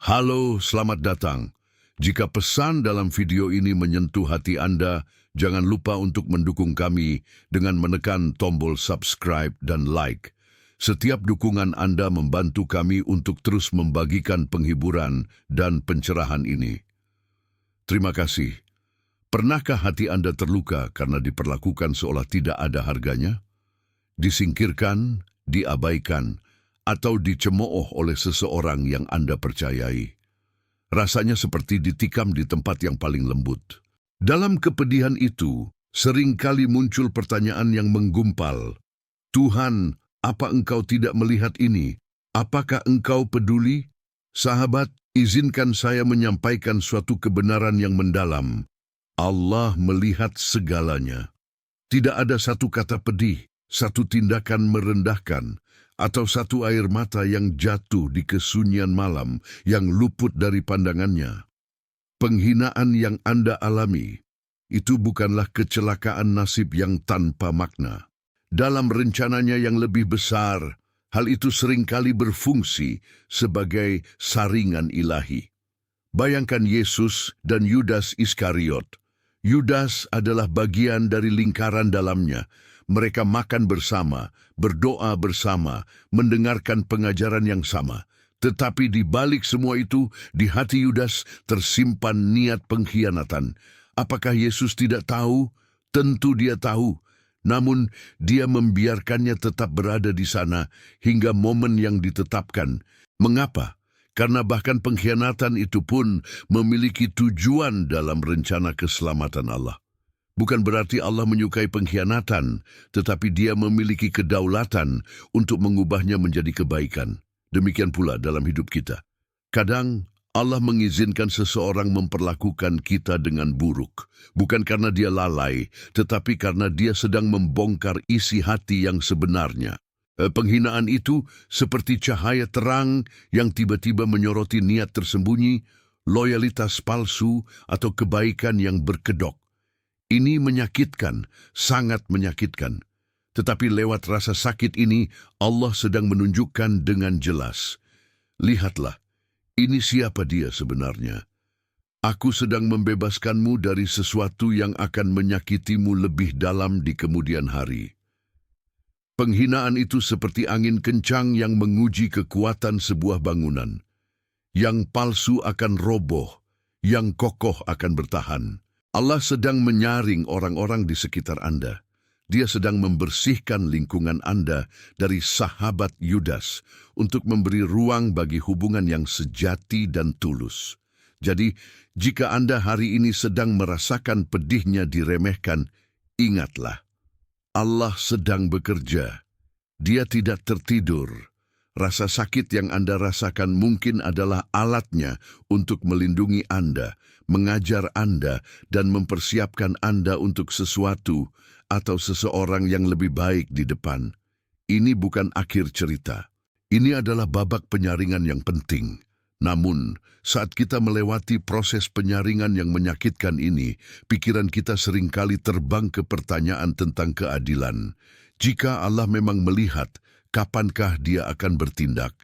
Halo, selamat datang. Jika pesan dalam video ini menyentuh hati Anda, jangan lupa untuk mendukung kami dengan menekan tombol subscribe dan like. Setiap dukungan Anda membantu kami untuk terus membagikan penghiburan dan pencerahan ini. Terima kasih. Pernahkah hati Anda terluka karena diperlakukan seolah tidak ada harganya? Disingkirkan, diabaikan, atau dicemooh oleh seseorang yang Anda percayai? Rasanya seperti ditikam di tempat yang paling lembut. Dalam kepedihan itu, seringkali muncul pertanyaan yang menggumpal. Tuhan, apa Engkau tidak melihat ini? Apakah Engkau peduli? Sahabat, izinkan saya menyampaikan suatu kebenaran yang mendalam. Allah melihat segalanya. Tidak ada satu kata pedih, satu tindakan merendahkan, atau satu air mata yang jatuh di kesunyian malam yang luput dari pandangannya. Penghinaan yang Anda alami, itu bukanlah kecelakaan nasib yang tanpa makna. Dalam rencananya yang lebih besar, hal itu seringkali berfungsi sebagai saringan ilahi. Bayangkan Yesus dan Yudas Iskariot. Yudas adalah bagian dari lingkaran dalamnya. Mereka makan bersama, berdoa bersama, mendengarkan pengajaran yang sama. Tetapi di balik semua itu, di hati Yudas tersimpan niat pengkhianatan. Apakah Yesus tidak tahu? Tentu dia tahu. Namun, dia membiarkannya tetap berada di sana hingga momen yang ditetapkan. Mengapa? Karena bahkan pengkhianatan itu pun memiliki tujuan dalam rencana keselamatan Allah. Bukan berarti Allah menyukai pengkhianatan, tetapi Dia memiliki kedaulatan untuk mengubahnya menjadi kebaikan. Demikian pula dalam hidup kita. Kadang Allah mengizinkan seseorang memperlakukan kita dengan buruk, bukan karena dia lalai, tetapi karena dia sedang membongkar isi hati yang sebenarnya. Penghinaan itu seperti cahaya terang yang tiba-tiba menyoroti niat tersembunyi, loyalitas palsu, atau kebaikan yang berkedok. Ini menyakitkan, sangat menyakitkan. Tetapi lewat rasa sakit ini, Allah sedang menunjukkan dengan jelas. Lihatlah, ini siapa dia sebenarnya. Aku sedang membebaskanmu dari sesuatu yang akan menyakitimu lebih dalam di kemudian hari. Penghinaan itu seperti angin kencang yang menguji kekuatan sebuah bangunan. Yang palsu akan roboh, yang kokoh akan bertahan. Allah sedang menyaring orang-orang di sekitar Anda. Dia sedang membersihkan lingkungan Anda dari sahabat Yudas untuk memberi ruang bagi hubungan yang sejati dan tulus. Jadi, jika Anda hari ini sedang merasakan pedihnya diremehkan, ingatlah, Allah sedang bekerja. Dia tidak tertidur. Rasa sakit yang Anda rasakan mungkin adalah alatnya untuk melindungi Anda, mengajar Anda, dan mempersiapkan Anda untuk sesuatu atau seseorang yang lebih baik di depan. Ini bukan akhir cerita. Ini adalah babak penyaringan yang penting. Namun, saat kita melewati proses penyaringan yang menyakitkan ini, pikiran kita seringkali terbang ke pertanyaan tentang keadilan. Jika Allah memang melihat, kapankah Dia akan bertindak?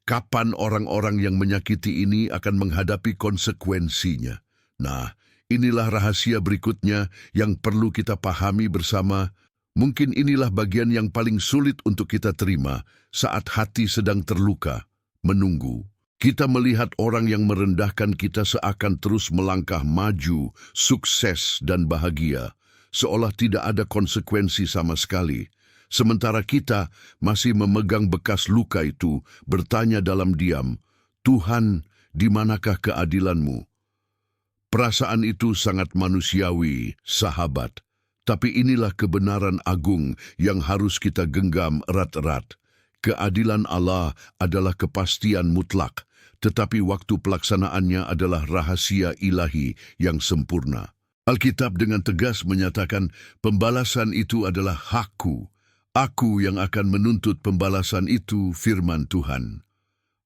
Kapan orang-orang yang menyakiti ini akan menghadapi konsekuensinya? Nah, inilah rahasia berikutnya yang perlu kita pahami bersama. Mungkin inilah bagian yang paling sulit untuk kita terima saat hati sedang terluka, menunggu. Kita melihat orang yang merendahkan kita seakan terus melangkah maju, sukses dan bahagia, seolah tidak ada konsekuensi sama sekali. Sementara kita masih memegang bekas luka itu, bertanya dalam diam, Tuhan, di manakah keadilan-Mu? Perasaan itu sangat manusiawi, sahabat. Tapi inilah kebenaran agung yang harus kita genggam erat-erat. Keadilan Allah adalah kepastian mutlak, tetapi waktu pelaksanaannya adalah rahasia ilahi yang sempurna. Alkitab dengan tegas menyatakan, pembalasan itu adalah hakku. Aku yang akan menuntut pembalasan itu, firman Tuhan.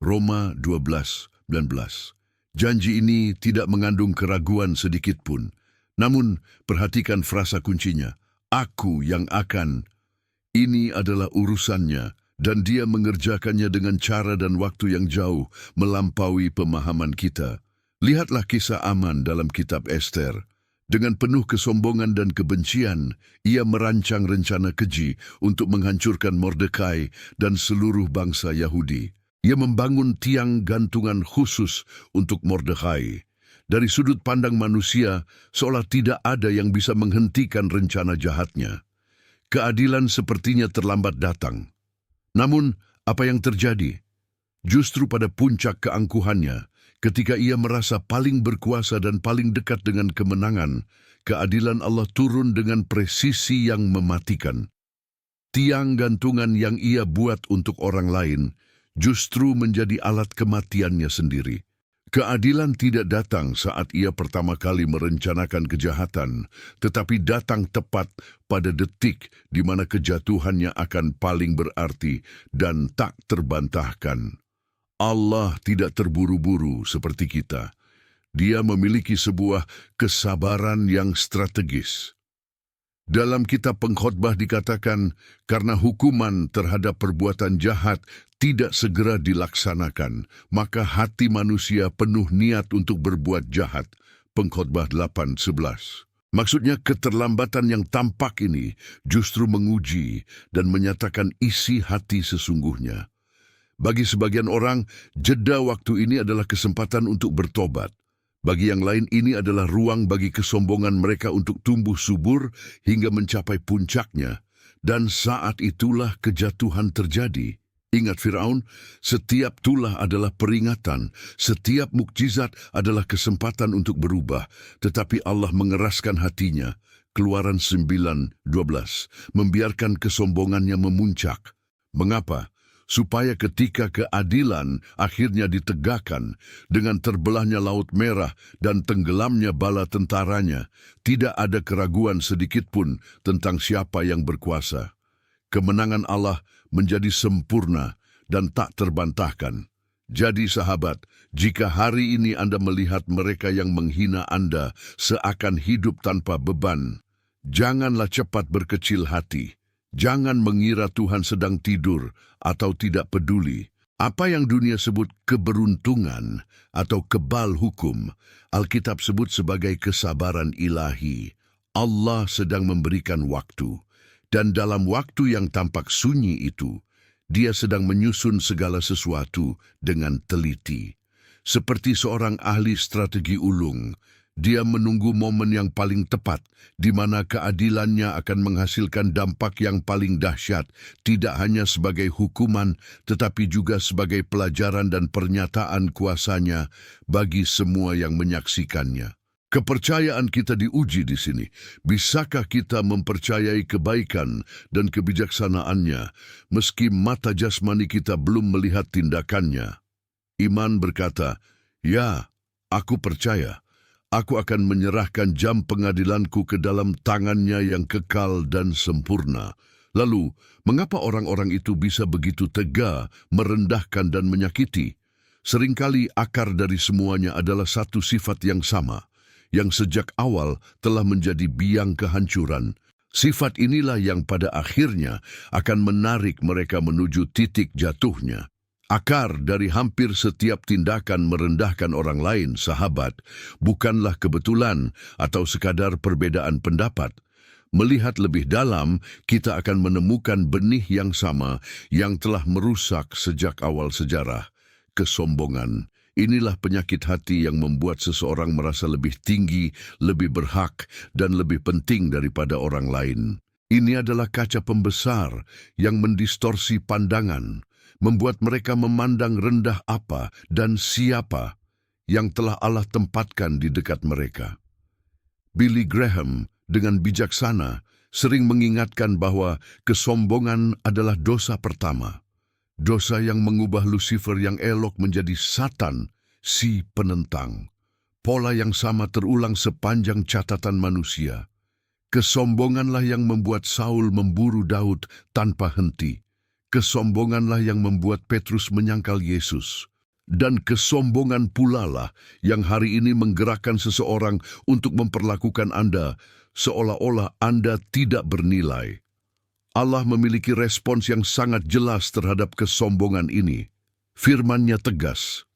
Roma 12:19. Janji ini tidak mengandung keraguan sedikit pun. Namun, perhatikan frasa kuncinya. Aku yang akan. Ini adalah urusannya, dan Dia mengerjakannya dengan cara dan waktu yang jauh melampaui pemahaman kita. Lihatlah kisah Aman dalam kitab Ester. Dengan penuh kesombongan dan kebencian, ia merancang rencana keji untuk menghancurkan Mordekai dan seluruh bangsa Yahudi. Ia membangun tiang gantungan khusus untuk Mordekai. Dari sudut pandang manusia, seolah tidak ada yang bisa menghentikan rencana jahatnya. Keadilan sepertinya terlambat datang. Namun, apa yang terjadi? Justru pada puncak keangkuhannya, ketika ia merasa paling berkuasa dan paling dekat dengan kemenangan, keadilan Allah turun dengan presisi yang mematikan. Tiang gantungan yang ia buat untuk orang lain justru menjadi alat kematiannya sendiri. Keadilan tidak datang saat ia pertama kali merencanakan kejahatan, tetapi datang tepat pada detik di mana kejatuhannya akan paling berarti dan tak terbantahkan. Allah tidak terburu-buru seperti kita. Dia memiliki sebuah kesabaran yang strategis. Dalam kitab Pengkhotbah dikatakan, karena hukuman terhadap perbuatan jahat tidak segera dilaksanakan, maka hati manusia penuh niat untuk berbuat jahat. Pengkhotbah 8:11. Maksudnya keterlambatan yang tampak ini justru menguji dan menyatakan isi hati sesungguhnya. Bagi sebagian orang, jeda waktu ini adalah kesempatan untuk bertobat. Bagi yang lain, ini adalah ruang bagi kesombongan mereka untuk tumbuh subur hingga mencapai puncaknya. Dan saat itulah kejatuhan terjadi. Ingat Firaun, setiap tulah adalah peringatan, setiap mukjizat adalah kesempatan untuk berubah. Tetapi Allah mengeraskan hatinya. Keluaran 9:12, membiarkan kesombongannya memuncak. Mengapa? Supaya ketika keadilan akhirnya ditegakkan dengan terbelahnya Laut Merah dan tenggelamnya bala tentaranya, tidak ada keraguan sedikitpun tentang siapa yang berkuasa. Kemenangan Allah menjadi sempurna dan tak terbantahkan. Jadi sahabat, jika hari ini Anda melihat mereka yang menghina Anda seakan hidup tanpa beban, janganlah cepat berkecil hati. Jangan mengira Tuhan sedang tidur atau tidak peduli. Apa yang dunia sebut keberuntungan atau kebal hukum, Alkitab sebut sebagai kesabaran ilahi. Allah sedang memberikan waktu, dan dalam waktu yang tampak sunyi itu, Dia sedang menyusun segala sesuatu dengan teliti. Seperti seorang ahli strategi ulung, Dia menunggu momen yang paling tepat, di mana keadilannya akan menghasilkan dampak yang paling dahsyat, tidak hanya sebagai hukuman, tetapi juga sebagai pelajaran dan pernyataan kuasanya bagi semua yang menyaksikannya. Kepercayaan kita diuji di sini. Bisakah kita mempercayai kebaikan dan kebijaksanaannya, meski mata jasmani kita belum melihat tindakannya? Iman berkata, "Ya, aku percaya. Aku akan menyerahkan jam pengadilanku ke dalam tangannya yang kekal dan sempurna." Lalu, mengapa orang-orang itu bisa begitu tega, merendahkan dan menyakiti? Seringkali akar dari semuanya adalah satu sifat yang sama, yang sejak awal telah menjadi biang kehancuran. Sifat inilah yang pada akhirnya akan menarik mereka menuju titik jatuhnya. Akar dari hampir setiap tindakan merendahkan orang lain, sahabat, bukanlah kebetulan atau sekadar perbedaan pendapat. Melihat lebih dalam, kita akan menemukan benih yang sama yang telah merusak sejak awal sejarah. Kesombongan. Inilah penyakit hati yang membuat seseorang merasa lebih tinggi, lebih berhak, dan lebih penting daripada orang lain. Ini adalah kaca pembesar yang mendistorsi pandangan, membuat mereka memandang rendah apa dan siapa yang telah Allah tempatkan di dekat mereka. Billy Graham dengan bijaksana sering mengingatkan bahwa kesombongan adalah dosa pertama. Dosa yang mengubah Lucifer yang elok menjadi Satan, si penentang. Pola yang sama terulang sepanjang catatan manusia. Kesombonganlah yang membuat Saul memburu Daud tanpa henti. Kesombonganlah yang membuat Petrus menyangkal Yesus. Dan kesombongan pula lah yang hari ini menggerakkan seseorang untuk memperlakukan Anda seolah-olah Anda tidak bernilai. Allah memiliki respons yang sangat jelas terhadap kesombongan ini. Firman-Nya tegas,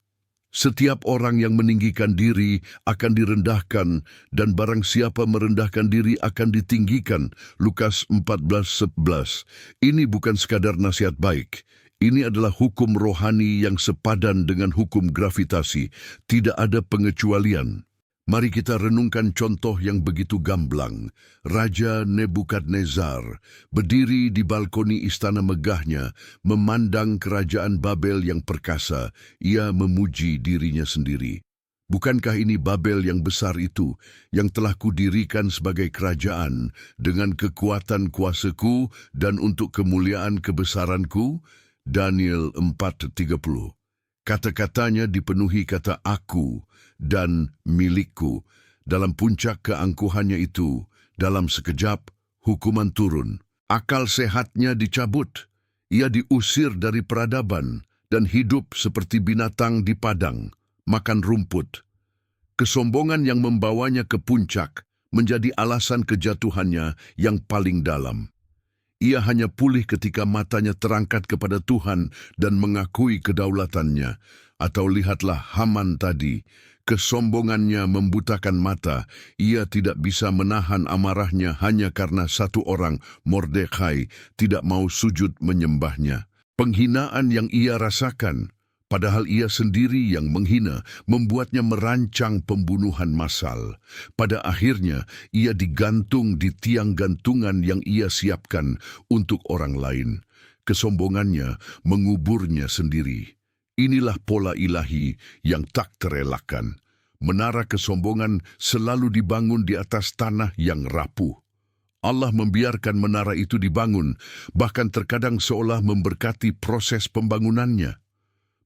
"Setiap orang yang meninggikan diri akan direndahkan, dan barang siapa merendahkan diri akan ditinggikan." Lukas 14:11. Ini bukan sekadar nasihat baik. Ini adalah hukum rohani yang sepadan dengan hukum gravitasi. Tidak ada pengecualian. Mari kita renungkan contoh yang begitu gamblang. Raja Nebukadnezar berdiri di balkoni istana megahnya, memandang kerajaan Babel yang perkasa. Ia memuji dirinya sendiri. Bukankah ini Babel yang besar itu, yang telah kudirikan sebagai kerajaan dengan kekuatan kuasaku dan untuk kemuliaan kebesaranku? Daniel 4:30. Kata-katanya dipenuhi kata aku dan milikku. Dalam puncak keangkuhannya itu, dalam sekejap, hukuman turun. Akal sehatnya dicabut. Ia diusir dari peradaban dan hidup seperti binatang di padang, makan rumput. Kesombongan yang membawanya ke puncak menjadi alasan kejatuhannya yang paling dalam. Ia hanya pulih ketika matanya terangkat kepada Tuhan dan mengakui kedaulatannya. Atau lihatlah Haman tadi, kesombongannya membutakan mata. Ia tidak bisa menahan amarahnya hanya karena satu orang, Mordekai, tidak mau sujud menyembahnya. Penghinaan yang ia rasakan, padahal ia sendiri yang menghina, membuatnya merancang pembunuhan massal. Pada akhirnya, ia digantung di tiang gantungan yang ia siapkan untuk orang lain. Kesombongannya menguburnya sendiri. Inilah pola ilahi yang tak terelakkan. Menara kesombongan selalu dibangun di atas tanah yang rapuh. Allah membiarkan menara itu dibangun, bahkan terkadang seolah memberkati proses pembangunannya.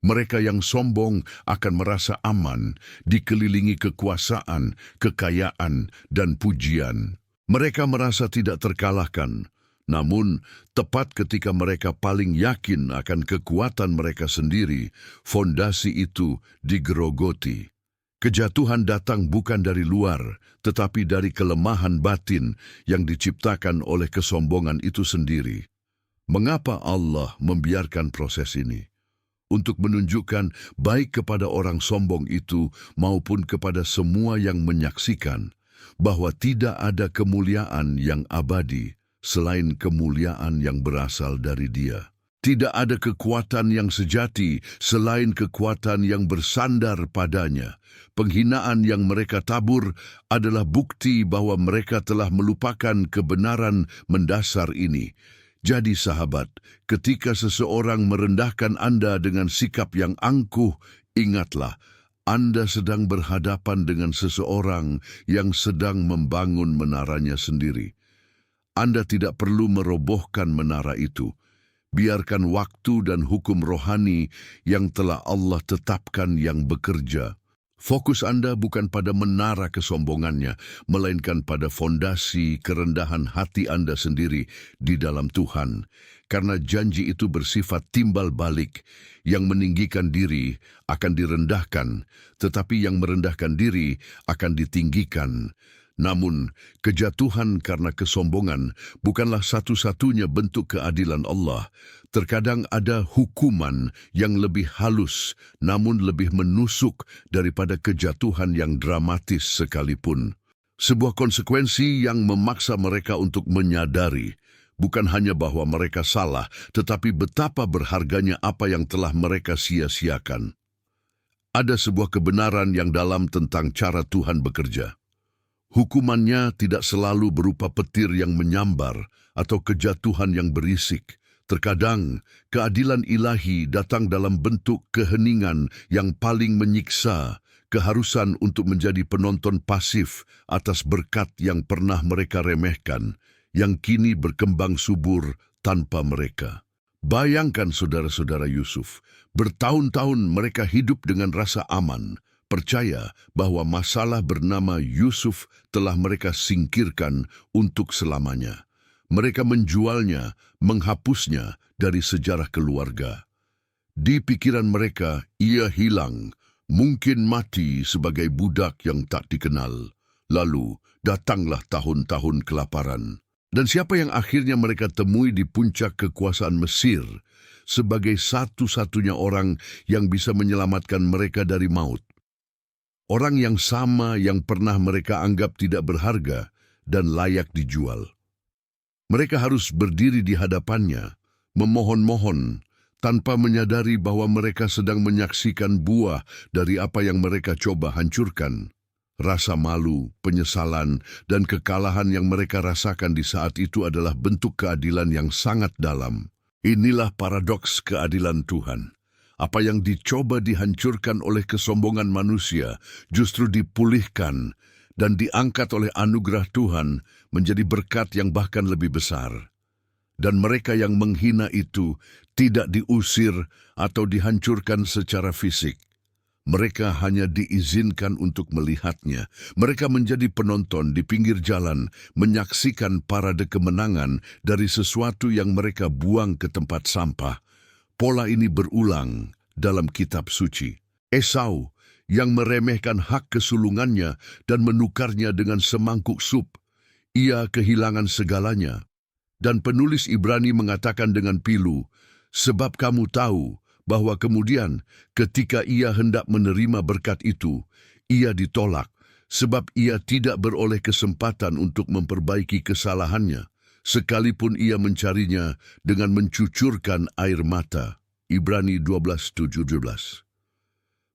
Mereka yang sombong akan merasa aman, dikelilingi kekuasaan, kekayaan, dan pujian. Mereka merasa tidak terkalahkan, namun tepat ketika mereka paling yakin akan kekuatan mereka sendiri, fondasi itu digerogoti. Kejatuhan datang bukan dari luar, tetapi dari kelemahan batin yang diciptakan oleh kesombongan itu sendiri. Mengapa Allah membiarkan proses ini? Untuk menunjukkan baik kepada orang sombong itu maupun kepada semua yang menyaksikan bahwa tidak ada kemuliaan yang abadi selain kemuliaan yang berasal dari Dia. Tidak ada kekuatan yang sejati selain kekuatan yang bersandar padanya. Penghinaan yang mereka tabur adalah bukti bahwa mereka telah melupakan kebenaran mendasar ini. Jadi sahabat, ketika seseorang merendahkan Anda dengan sikap yang angkuh, ingatlah, Anda sedang berhadapan dengan seseorang yang sedang membangun menaranya sendiri. Anda tidak perlu merobohkan menara itu. Biarkan waktu dan hukum rohani yang telah Allah tetapkan yang bekerja. Fokus Anda bukan pada menara kesombongannya, melainkan pada fondasi kerendahan hati Anda sendiri di dalam Tuhan. Karena janji itu bersifat timbal balik, yang meninggikan diri akan direndahkan, tetapi yang merendahkan diri akan ditinggikan. Namun, kejatuhan karena kesombongan bukanlah satu-satunya bentuk keadilan Allah. Terkadang ada hukuman yang lebih halus, namun lebih menusuk daripada kejatuhan yang dramatis sekalipun. Sebuah konsekuensi yang memaksa mereka untuk menyadari, bukan hanya bahwa mereka salah, tetapi betapa berharganya apa yang telah mereka sia-siakan. Ada sebuah kebenaran yang dalam tentang cara Tuhan bekerja. Hukumannya tidak selalu berupa petir yang menyambar atau kejatuhan yang berisik. Terkadang, keadilan ilahi datang dalam bentuk keheningan yang paling menyiksa, keharusan untuk menjadi penonton pasif atas berkat yang pernah mereka remehkan, yang kini berkembang subur tanpa mereka. Bayangkan saudara-saudara Yusuf, bertahun-tahun mereka hidup dengan rasa aman, percaya bahwa masalah bernama Yusuf telah mereka singkirkan untuk selamanya. Mereka menjualnya, menghapusnya dari sejarah keluarga. Di pikiran mereka, ia hilang, mungkin mati sebagai budak yang tak dikenal. Lalu, datanglah tahun-tahun kelaparan. Dan siapa yang akhirnya mereka temui di puncak kekuasaan Mesir sebagai satu-satunya orang yang bisa menyelamatkan mereka dari maut. Orang yang sama yang pernah mereka anggap tidak berharga dan layak dijual. Mereka harus berdiri di hadapannya, memohon-mohon, tanpa menyadari bahwa mereka sedang menyaksikan buah dari apa yang mereka coba hancurkan. Rasa malu, penyesalan, dan kekalahan yang mereka rasakan di saat itu adalah bentuk keadilan yang sangat dalam. Inilah paradoks keadilan Tuhan. Apa yang dicoba dihancurkan oleh kesombongan manusia justru dipulihkan dan diangkat oleh anugerah Tuhan menjadi berkat yang bahkan lebih besar. Dan mereka yang menghina itu tidak diusir atau dihancurkan secara fisik. Mereka hanya diizinkan untuk melihatnya. Mereka menjadi penonton di pinggir jalan, menyaksikan parade kemenangan dari sesuatu yang mereka buang ke tempat sampah. Pola ini berulang dalam kitab suci. Esau yang meremehkan hak kesulungannya dan menukarnya dengan semangkuk sup. Ia kehilangan segalanya. Dan penulis Ibrani mengatakan dengan pilu, sebab kamu tahu bahwa kemudian ketika ia hendak menerima berkat itu, ia ditolak, sebab ia tidak beroleh kesempatan untuk memperbaiki kesalahannya, sekalipun ia mencarinya dengan mencucurkan air mata. Ibrani 12:17.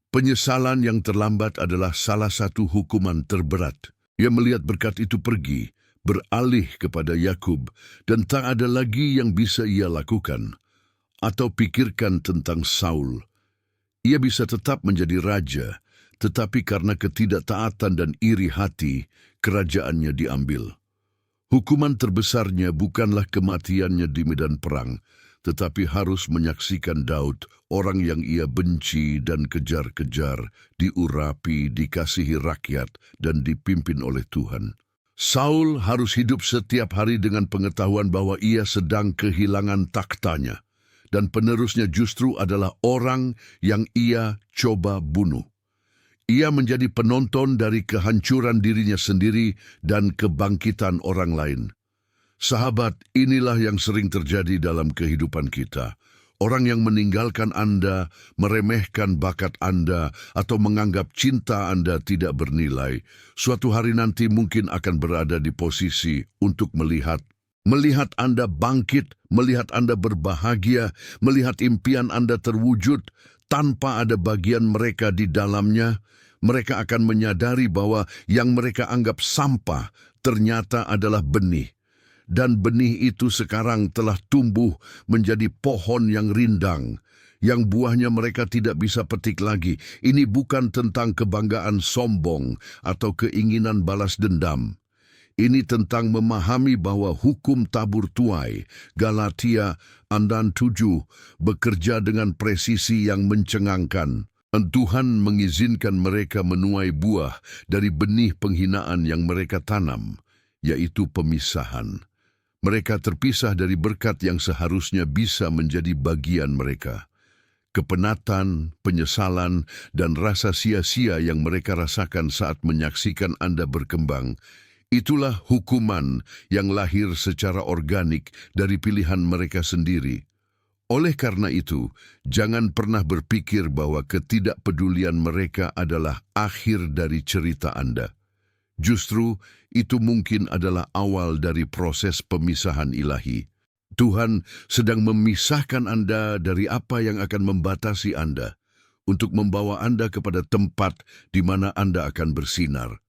Penyesalan yang terlambat adalah salah satu hukuman terberat. Ia melihat berkat itu pergi, beralih kepada Yakub, dan tak ada lagi yang bisa ia lakukan. Atau pikirkan tentang Saul. Ia bisa tetap menjadi raja, tetapi karena ketidaktaatan dan iri hati, kerajaannya diambil. Hukuman terbesarnya bukanlah kematiannya di medan perang, tetapi harus menyaksikan Daud, orang yang ia benci dan kejar-kejar, diurapi, dikasihi rakyat, dan dipimpin oleh Tuhan. Saul harus hidup setiap hari dengan pengetahuan bahwa ia sedang kehilangan taktanya. Dan penerusnya justru adalah orang yang ia coba bunuh. Ia menjadi penonton dari kehancuran dirinya sendiri dan kebangkitan orang lain. Sahabat, inilah yang sering terjadi dalam kehidupan kita. Orang yang meninggalkan Anda, meremehkan bakat Anda, atau menganggap cinta Anda tidak bernilai, suatu hari nanti mungkin akan berada di posisi untuk melihat Anda bangkit, melihat Anda berbahagia, melihat impian Anda terwujud tanpa ada bagian mereka di dalamnya. Mereka akan menyadari bahwa yang mereka anggap sampah ternyata adalah benih. Dan benih itu sekarang telah tumbuh menjadi pohon yang rindang, yang buahnya mereka tidak bisa petik lagi. Ini bukan tentang kebanggaan sombong atau keinginan balas dendam. Ini tentang memahami bahwa hukum tabur tuai, Galatia 6:7, bekerja dengan presisi yang mencengangkan. Tuhan mengizinkan mereka menuai buah dari benih penghinaan yang mereka tanam, yaitu pemisahan. Mereka terpisah dari berkat yang seharusnya bisa menjadi bagian mereka. Kepenatan, penyesalan, dan rasa sia-sia yang mereka rasakan saat menyaksikan Anda berkembang, itulah hukuman yang lahir secara organik dari pilihan mereka sendiri. Oleh karena itu, jangan pernah berpikir bahwa ketidakpedulian mereka adalah akhir dari cerita Anda. Justru, itu mungkin adalah awal dari proses pemisahan ilahi. Tuhan sedang memisahkan Anda dari apa yang akan membatasi Anda, untuk membawa Anda kepada tempat di mana Anda akan bersinar.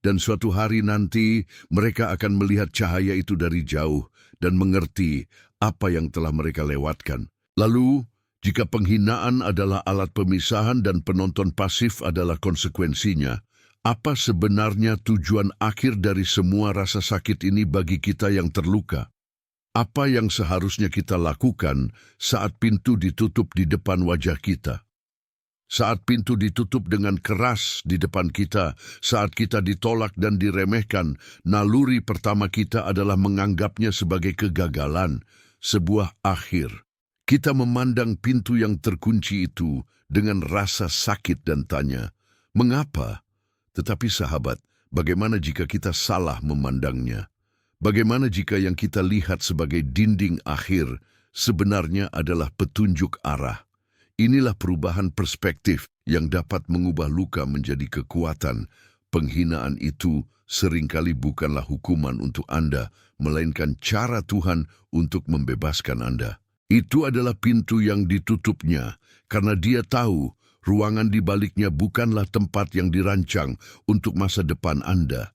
Dan suatu hari nanti mereka akan melihat cahaya itu dari jauh dan mengerti apa yang telah mereka lewatkan. Lalu, jika penghinaan adalah alat pemisahan dan penonton pasif adalah konsekuensinya, apa sebenarnya tujuan akhir dari semua rasa sakit ini bagi kita yang terluka? Apa yang seharusnya kita lakukan saat pintu ditutup di depan wajah kita? Saat pintu ditutup dengan keras di depan kita, saat kita ditolak dan diremehkan, naluri pertama kita adalah menganggapnya sebagai kegagalan, sebuah akhir. Kita memandang pintu yang terkunci itu dengan rasa sakit dan tanya, mengapa? Tetapi sahabat, bagaimana jika kita salah memandangnya? Bagaimana jika yang kita lihat sebagai dinding akhir sebenarnya adalah petunjuk arah? Inilah perubahan perspektif yang dapat mengubah luka menjadi kekuatan. Penghinaan itu seringkali bukanlah hukuman untuk Anda, melainkan cara Tuhan untuk membebaskan Anda. Itu adalah pintu yang ditutupnya, karena Dia tahu ruangan di baliknya bukanlah tempat yang dirancang untuk masa depan Anda.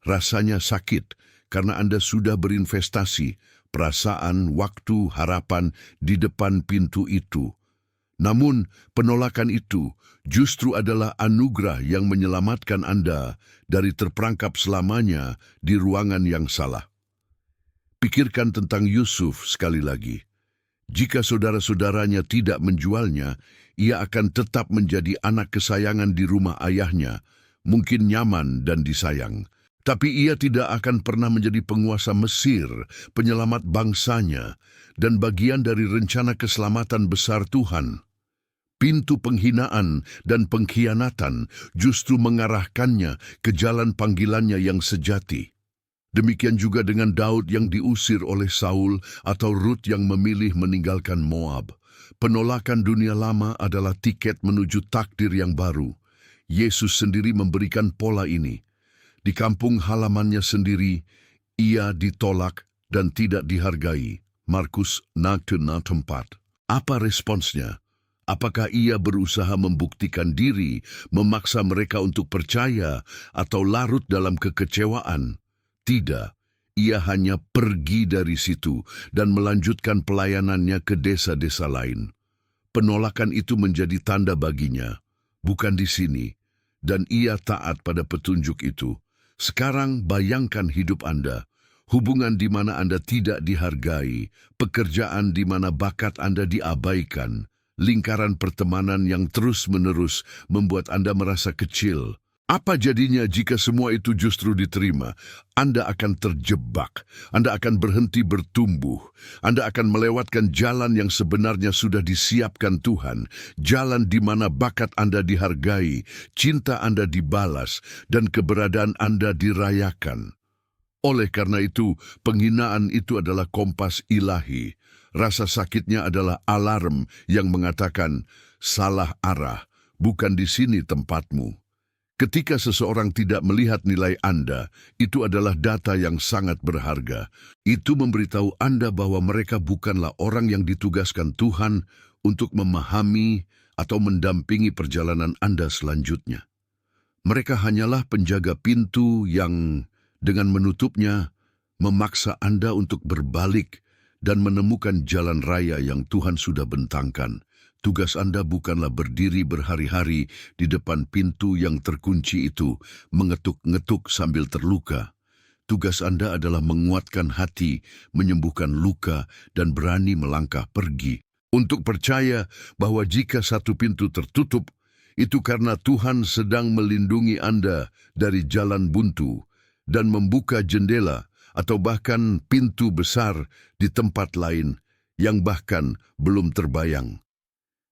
Rasanya sakit, karena Anda sudah berinvestasi, perasaan, waktu, harapan di depan pintu itu. Namun, penolakan itu justru adalah anugerah yang menyelamatkan Anda dari terperangkap selamanya di ruangan yang salah. Pikirkan tentang Yusuf sekali lagi. Jika saudara-saudaranya tidak menjualnya, ia akan tetap menjadi anak kesayangan di rumah ayahnya, mungkin nyaman dan disayang. Tapi ia tidak akan pernah menjadi penguasa Mesir, penyelamat bangsanya, dan bagian dari rencana keselamatan besar Tuhan. Pintu penghinaan dan pengkhianatan justru mengarahkannya ke jalan panggilannya yang sejati. Demikian juga dengan Daud yang diusir oleh Saul atau Rut yang memilih meninggalkan Moab. Penolakan dunia lama adalah tiket menuju takdir yang baru. Yesus sendiri memberikan pola ini. Di kampung halamannya sendiri, ia ditolak dan tidak dihargai. Markus 6:4. Apa responsnya? Apakah ia berusaha membuktikan diri, memaksa mereka untuk percaya, atau larut dalam kekecewaan? Tidak, ia hanya pergi dari situ dan melanjutkan pelayanannya ke desa-desa lain. Penolakan itu menjadi tanda baginya, bukan di sini, dan ia taat pada petunjuk itu. Sekarang bayangkan hidup Anda, hubungan di mana Anda tidak dihargai, pekerjaan di mana bakat Anda diabaikan, lingkaran pertemanan yang terus-menerus membuat Anda merasa kecil. Apa jadinya jika semua itu justru diterima? Anda akan terjebak, Anda akan berhenti bertumbuh, Anda akan melewatkan jalan yang sebenarnya sudah disiapkan Tuhan, jalan di mana bakat Anda dihargai, cinta Anda dibalas, dan keberadaan Anda dirayakan. Oleh karena itu, penghinaan itu adalah kompas ilahi. Rasa sakitnya adalah alarm yang mengatakan, salah arah, bukan di sini tempatmu. Ketika seseorang tidak melihat nilai Anda, itu adalah data yang sangat berharga. Itu memberitahu Anda bahwa mereka bukanlah orang yang ditugaskan Tuhan untuk memahami atau mendampingi perjalanan Anda selanjutnya. Mereka hanyalah penjaga pintu yang, dengan menutupnya, memaksa Anda untuk berbalik dan menemukan jalan raya yang Tuhan sudah bentangkan. Tugas Anda bukanlah berdiri berhari-hari di depan pintu yang terkunci itu, mengetuk-ngetuk sambil terluka. Tugas Anda adalah menguatkan hati, menyembuhkan luka, dan berani melangkah pergi. Untuk percaya bahwa jika satu pintu tertutup, itu karena Tuhan sedang melindungi Anda dari jalan buntu dan membuka jendela atau bahkan pintu besar di tempat lain yang bahkan belum terbayang.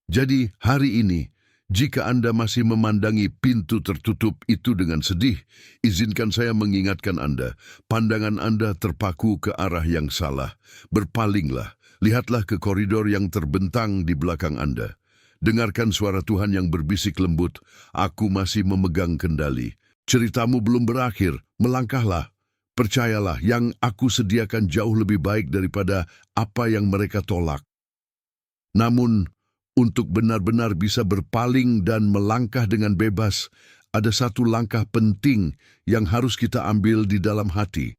Jadi hari ini, jika Anda masih memandangi pintu tertutup itu dengan sedih, izinkan saya mengingatkan Anda, pandangan Anda terpaku ke arah yang salah. Berpalinglah, lihatlah ke koridor yang terbentang di belakang Anda. Dengarkan suara Tuhan yang berbisik lembut, aku masih memegang kendali. Ceritamu belum berakhir, melangkahlah. Percayalah, yang aku sediakan jauh lebih baik daripada apa yang mereka tolak. Namun, untuk benar-benar bisa berpaling dan melangkah dengan bebas, ada satu langkah penting yang harus kita ambil di dalam hati.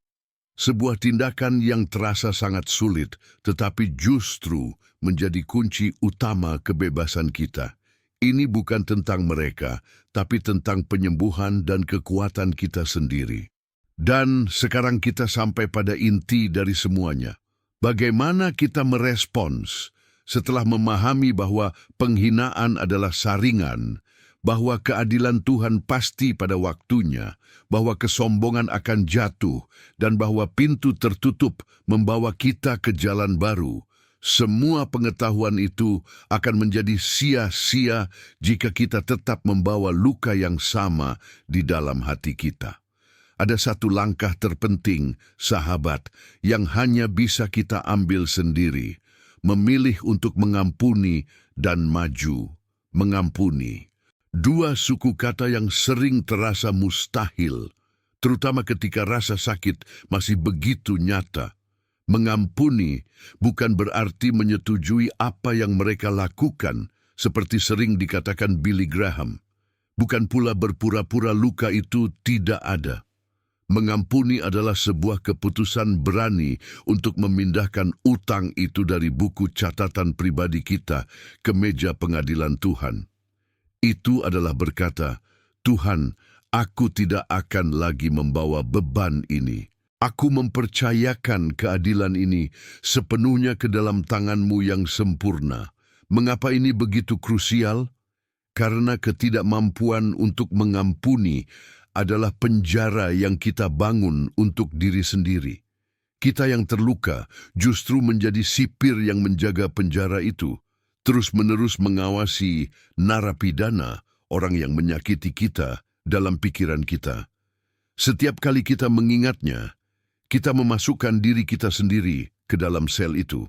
Sebuah tindakan yang terasa sangat sulit, tetapi justru menjadi kunci utama kebebasan kita. Ini bukan tentang mereka, tapi tentang penyembuhan dan kekuatan kita sendiri. Dan sekarang kita sampai pada inti dari semuanya. Bagaimana kita merespons setelah memahami bahwa penghinaan adalah saringan, bahwa keadilan Tuhan pasti pada waktunya, bahwa kesombongan akan jatuh, dan bahwa pintu tertutup membawa kita ke jalan baru. Semua pengetahuan itu akan menjadi sia-sia jika kita tetap membawa luka yang sama di dalam hati kita. Ada satu langkah terpenting, sahabat, yang hanya bisa kita ambil sendiri. Memilih untuk mengampuni dan maju. Mengampuni. Dua suku kata yang sering terasa mustahil, terutama ketika rasa sakit masih begitu nyata. Mengampuni bukan berarti menyetujui apa yang mereka lakukan, seperti sering dikatakan Billy Graham. Bukan pula berpura-pura luka itu tidak ada. Mengampuni adalah sebuah keputusan berani untuk memindahkan utang itu dari buku catatan pribadi kita ke meja pengadilan Tuhan. Itu adalah berkata, Tuhan, aku tidak akan lagi membawa beban ini. Aku mempercayakan keadilan ini sepenuhnya ke dalam tangan-Mu yang sempurna. Mengapa ini begitu krusial? Karena ketidakmampuan untuk mengampuni adalah penjara yang kita bangun untuk diri sendiri. Kita yang terluka justru menjadi sipir yang menjaga penjara itu, terus-menerus mengawasi narapidana, orang yang menyakiti kita dalam pikiran kita. Setiap kali kita mengingatnya, kita memasukkan diri kita sendiri ke dalam sel itu.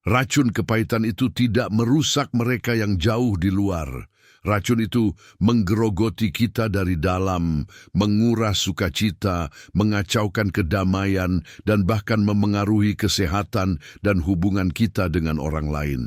Racun kepahitan itu tidak merusak mereka yang jauh di luar. Racun itu menggerogoti kita dari dalam, menguras sukacita, mengacaukan kedamaian, dan bahkan memengaruhi kesehatan dan hubungan kita dengan orang lain.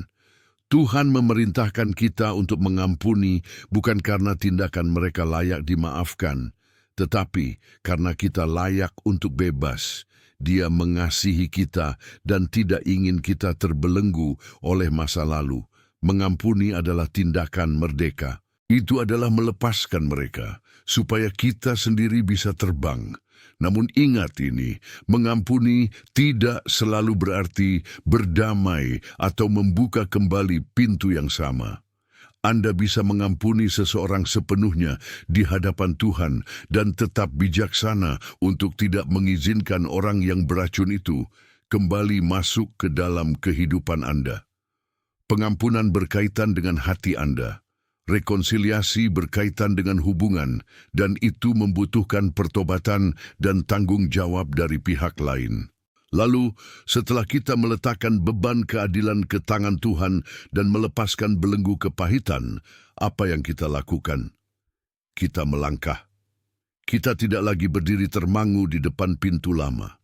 Tuhan memerintahkan kita untuk mengampuni bukan karena tindakan mereka layak dimaafkan, tetapi karena kita layak untuk bebas. Dia mengasihi kita dan tidak ingin kita terbelenggu oleh masa lalu. Mengampuni adalah tindakan merdeka. Itu adalah melepaskan mereka, supaya kita sendiri bisa terbang. Namun ingat ini, mengampuni tidak selalu berarti berdamai atau membuka kembali pintu yang sama. Anda bisa mengampuni seseorang sepenuhnya di hadapan Tuhan dan tetap bijaksana untuk tidak mengizinkan orang yang beracun itu kembali masuk ke dalam kehidupan Anda. Pengampunan berkaitan dengan hati Anda. Rekonsiliasi berkaitan dengan hubungan, dan itu membutuhkan pertobatan dan tanggung jawab dari pihak lain. Lalu, setelah kita meletakkan beban keadilan ke tangan Tuhan dan melepaskan belenggu kepahitan, apa yang kita lakukan? Kita melangkah. Kita tidak lagi berdiri termangu di depan pintu lama.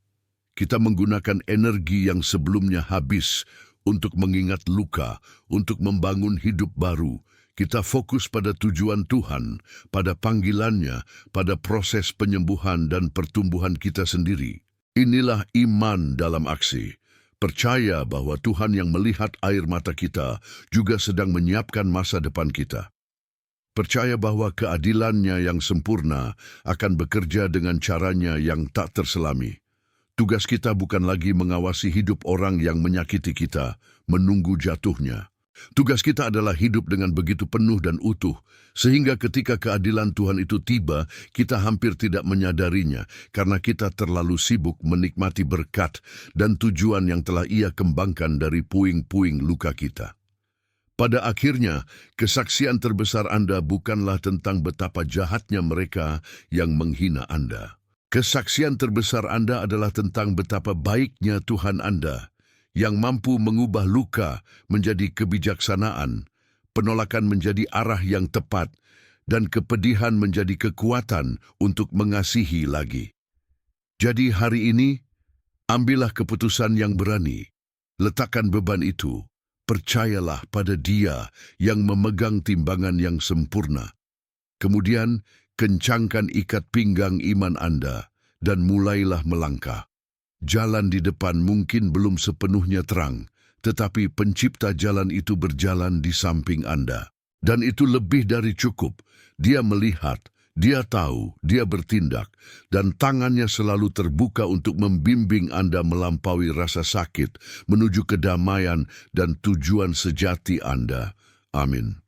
Kita menggunakan energi yang sebelumnya habis untuk mengingat luka, untuk membangun hidup baru. Kita fokus pada tujuan Tuhan, pada panggilannya, pada proses penyembuhan dan pertumbuhan kita sendiri. Inilah iman dalam aksi. Percaya bahwa Tuhan yang melihat air mata kita juga sedang menyiapkan masa depan kita. Percaya bahwa keadilannya yang sempurna akan bekerja dengan caranya yang tak terselami. Tugas kita bukan lagi mengawasi hidup orang yang menyakiti kita, menunggu jatuhnya. Tugas kita adalah hidup dengan begitu penuh dan utuh, sehingga ketika keadilan Tuhan itu tiba, kita hampir tidak menyadarinya, karena kita terlalu sibuk menikmati berkat dan tujuan yang telah Ia kembangkan dari puing-puing luka kita. Pada akhirnya, kesaksian terbesar Anda bukanlah tentang betapa jahatnya mereka yang menghina Anda. Kesaksian terbesar Anda adalah tentang betapa baiknya Tuhan Anda, yang mampu mengubah luka menjadi kebijaksanaan, penolakan menjadi arah yang tepat, dan kepedihan menjadi kekuatan untuk mengasihi lagi. Jadi hari ini, ambillah keputusan yang berani. Letakkan beban itu. Percayalah pada Dia yang memegang timbangan yang sempurna. Kemudian, kencangkan ikat pinggang iman Anda dan mulailah melangkah. Jalan di depan mungkin belum sepenuhnya terang, tetapi pencipta jalan itu berjalan di samping Anda. Dan itu lebih dari cukup. Dia melihat, Dia tahu, Dia bertindak, dan tangannya selalu terbuka untuk membimbing Anda melampaui rasa sakit, menuju kedamaian dan tujuan sejati Anda. Amin.